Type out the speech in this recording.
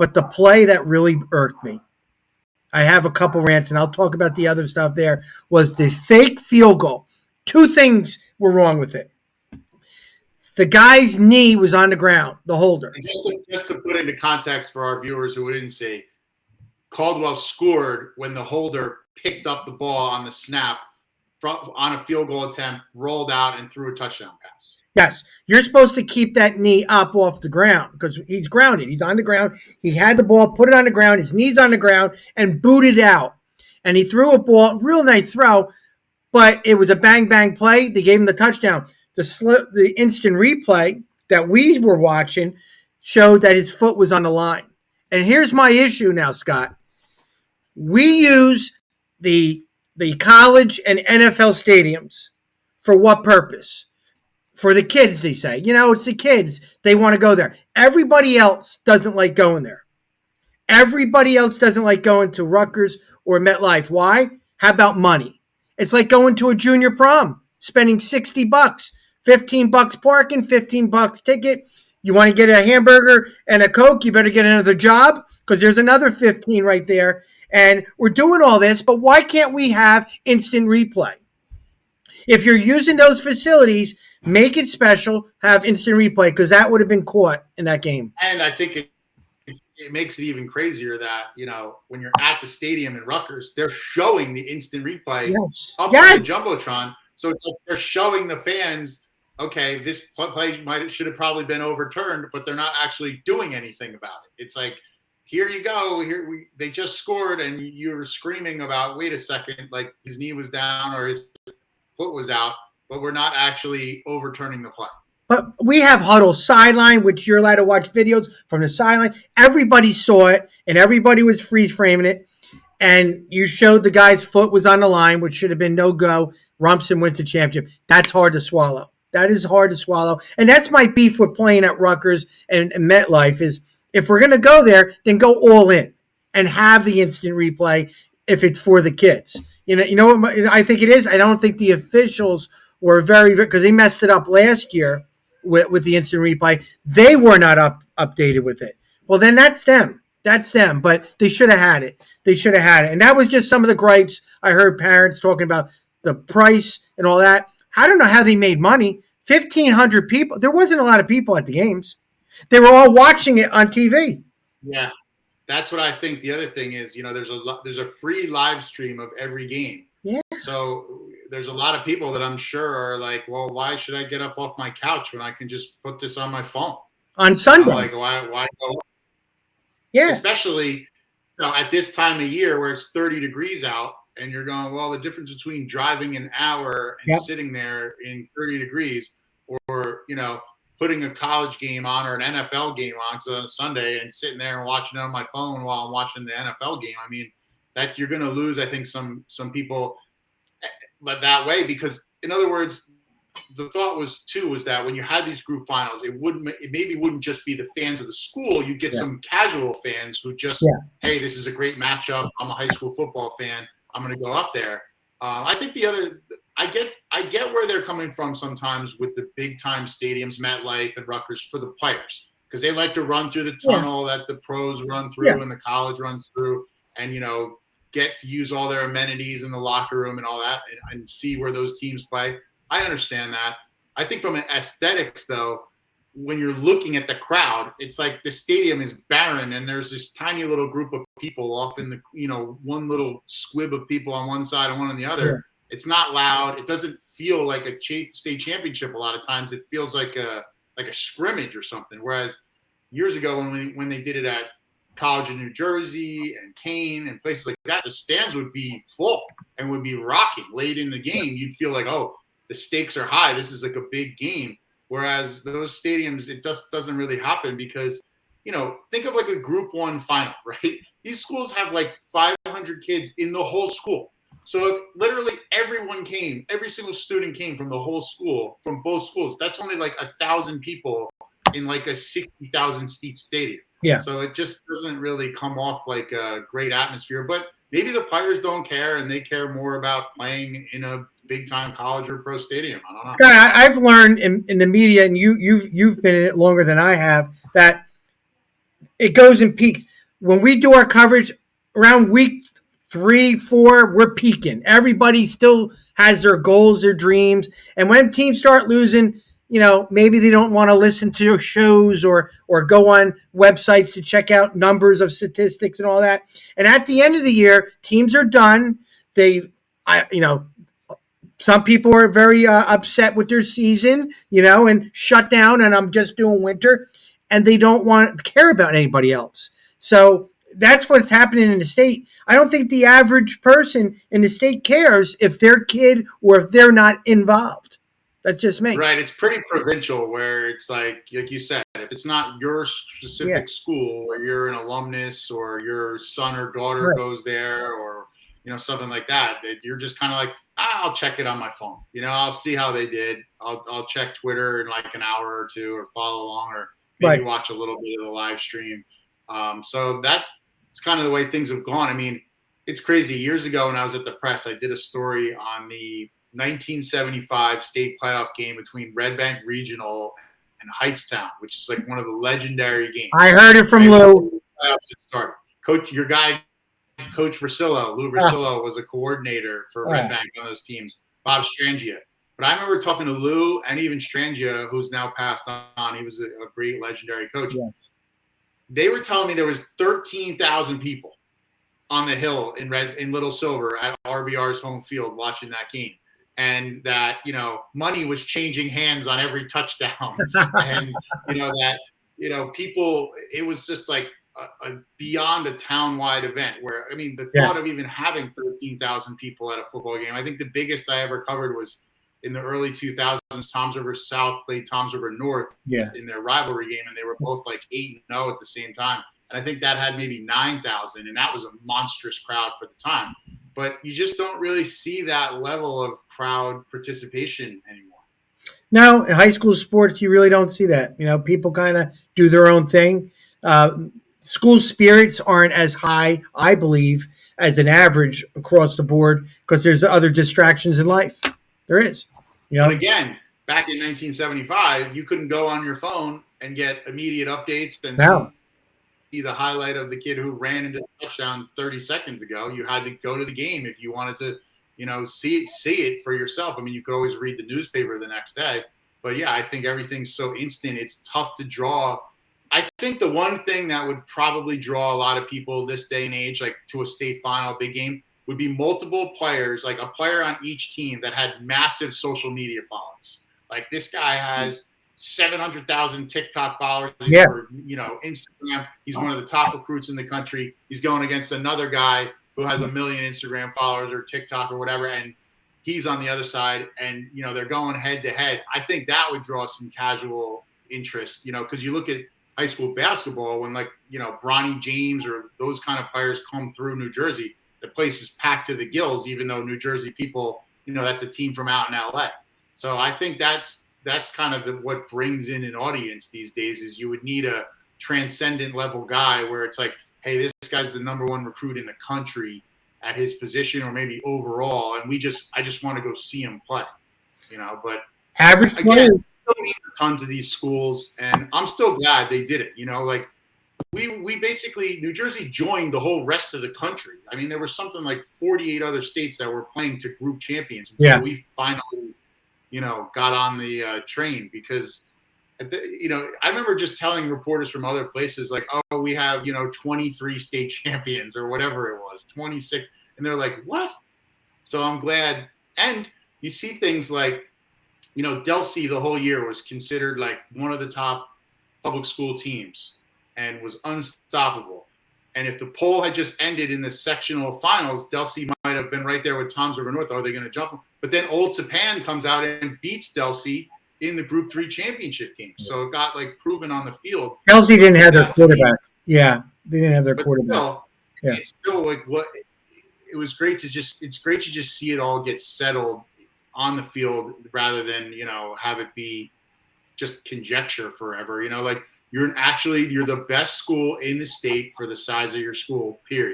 But the play that really irked me, I have a couple rants, and I'll talk about the other stuff there, was the fake field goal. Two things were wrong with it. The guy's knee was on the ground, the holder. And just to put into context for our viewers who didn't see, Caldwell scored when the holder picked up the ball on the snap on a field goal attempt, rolled out, and threw a touchdown pass. Yes, you're supposed to keep that knee up off the ground because he's grounded. He's on the ground. He had the ball, put it on the ground, his knee's on the ground, and booted out. And he threw a ball, real nice throw, but it was a bang-bang play. They gave him the touchdown. The instant replay that we were watching showed that his foot was on the line. And here's my issue now, Scott. We use the college and NFL stadiums for what purpose? For the kids, they say. It's the kids. They want to go there. Everybody else doesn't like going there. Everybody else doesn't like going to Rutgers or MetLife. Why? How about money? It's like going to a junior prom, spending $60, $15 parking, $15 ticket. You want to get a hamburger and a Coke, you better get another job because there's another 15 right there. And we're doing all this, but why can't we have instant replay? If you're using those facilities, make it special, have instant replay, because that would have been caught in that game. And I think it makes it even crazier that, when you're at the stadium in Rutgers, they're showing the instant replay up on the Jumbotron. So it's like they're showing the fans, okay, this play should have probably been overturned, but they're not actually doing anything about it. It's like, here you go. They just scored, and you're screaming about, wait a second, like his knee was down or his foot was out, but we're not actually overturning the play. But we have Huddle Sideline, which you're allowed to watch videos from the sideline. Everybody saw it, and everybody was freeze framing it. And you showed the guy's foot was on the line, which should have been no go. Rumson wins the championship. That's hard to swallow. That is hard to swallow. And that's my beef with playing at Rutgers and MetLife is, if we're going to go there, then go all in and have the instant replay if it's for the kids. You know what I think it is? I don't think the officials were because they messed it up last year with the instant replay. They were not updated with it. Well, then that's them. That's them. But they should have had it. And that was just some of the gripes I heard parents talking about the price and all that. I don't know how they made money. 1,500 people. There wasn't a lot of people at the games. They were all watching it on TV. Yeah, that's what I think. The other thing is, there's a free live stream of every game. Yeah. So there's a lot of people that I'm sure are like, well, why should I get up off my couch when I can just put this on my phone on Sunday? I'm like, why go up? Yeah. Especially at this time of year where it's 30 degrees out, and you're going, well, the difference between driving an hour and sitting there in 30 degrees, or putting a college game on or an NFL game on a Sunday and sitting there and watching it on my phone while I'm watching the NFL game. I mean, that you're going to lose, I think, some people, but that way, because in other words, the thought was that when you had these group finals, it maybe wouldn't just be the fans of the school. You'd get some casual fans who just, hey, this is a great matchup. I'm a high school football fan. I'm going to go up there. I think I get where they're coming from sometimes with the big time stadiums, MetLife and Rutgers, for the players, because they like to run through the tunnel that the pros run through and the college runs through, and get to use all their amenities in the locker room and all that, and see where those teams play. I understand that. I think from an aesthetics though, when you're looking at the crowd, it's like the stadium is barren and there's this tiny little group of people off in the, one little squib of people on one side and one on the other. Yeah. It's not loud. It doesn't feel like a state championship. A lot of times it feels like a scrimmage or something. Whereas years ago when they did it at College of New Jersey and Kane and places like that, the stands would be full and would be rocking late in the game. You'd feel like, oh, the stakes are high. This is like a big game. Whereas those stadiums, it just doesn't really happen because, think of like a Group 1 final, right? These schools have like 500 kids in the whole school. So if literally everyone came, every single student came from the whole school, from both schools, that's only like 1,000 people in like a 60,000 seat stadium. Yeah. So it just doesn't really come off like a great atmosphere. But maybe the players don't care and they care more about playing in a big time college or pro stadium. I don't know. Scott, I've learned in the media, and you've been in it longer than I have, that it goes in peaks. when we do our coverage around week 3, 4, we're peaking. Everybody still has their goals, their dreams. And when teams start losing, maybe they don't want to listen to shows or go on websites to check out numbers of statistics and all that. And at the end of the year, teams are done. Some people are very upset with their season, and shut down, and I'm just doing winter, and they don't want to care about anybody else. So that's what's happening in the state. I don't think the average person in the state cares if their kid or if they're not involved. That's just me. Right. It's pretty provincial where it's like you said, if it's not your specific school where you're an alumnus or your son or daughter goes there or, something like that, you're just kind of like, I'll check it on my phone. I'll see how they did. I'll check Twitter in like an hour or two or follow along or maybe watch a little bit of the live stream. So that's kind of the way things have gone. I mean, it's crazy. Years ago when I was at the press, I did a story on the 1975 state playoff game between Red Bank Regional and Heightstown, which is like one of the legendary games. I heard it from Lou. Coach, your guy, Coach Versillo, Lou Versillo, was a coordinator for Red Bank on those teams. Bob Strangia. But I remember talking to Lou and even Strangia, who's now passed on. He was a great legendary coach. Yes. They were telling me there was 13,000 people on the hill in Little Silver at RBR's home field watching that game. And that, money was changing hands on every touchdown. And, people, it was just like a beyond a town-wide event where, the thought of even having 13,000 people at a football game, I think the biggest I ever covered was in the early 2000s, Toms River South played Toms River North in their rivalry game, and they were both like 8-0 at the same time. And I think that had maybe 9,000, and that was a monstrous crowd for the time. But you just don't really see that level of crowd participation anymore. No, in high school sports, you really don't see that. People kind of do their own thing. School spirits aren't as high, I believe, as an average across the board because there's other distractions in life. There is. But again, back in 1975, you couldn't go on your phone and get immediate updates and see the highlight of the kid who ran into the touchdown 30 seconds ago. You had to go to the game if you wanted to, see it for yourself. You could always read the newspaper the next day. But yeah, I think everything's so instant. It's tough to draw. I think the one thing that would probably draw a lot of people this day and age, like to a state final, big game, would be multiple players, like a player on each team that had massive social media followings. Like this guy has 700,000 TikTok followers or, Instagram. He's one of the top recruits in the country. He's going against another guy who has 1 million Instagram followers or TikTok or whatever, and he's on the other side, and they're going head to head. I think that would draw some casual interest, because you look at high school basketball when Bronny James or those kind of players come through New Jersey, the place is packed to the gills, even though New Jersey people, that's a team from out in LA. So I think that's kind of what brings in an audience these days is you would need a transcendent level guy where it's like, hey, this guy's the number one recruit in the country at his position or maybe overall, and I just want to go see him play, but average again, still need tons of these schools, and I'm still glad they did it, like we basically, New Jersey joined the whole rest of the country. There were something like 48 other states that were playing to group champions until we finally, got on the train because, I remember just telling reporters from other places like, oh, we have, 23 state champions or whatever it was, 26. And they're like, what? So I'm glad. And you see things like, Delsea the whole year was considered like one of the top public school teams and was unstoppable. And if the poll had just ended in the sectional finals, Delsea might have been right there with Toms River North. Are they going to jump them? But then Old Tapan comes out and beats Delsea in the Group 3 championship game. So it got proven on the field. Delsea didn't have their quarterback. Yeah, they didn't have their quarterback. Still, it's still what it was great to just see it all get settled on the field rather than, have it be just conjecture forever. You're the best school in the state for the size of your school, period.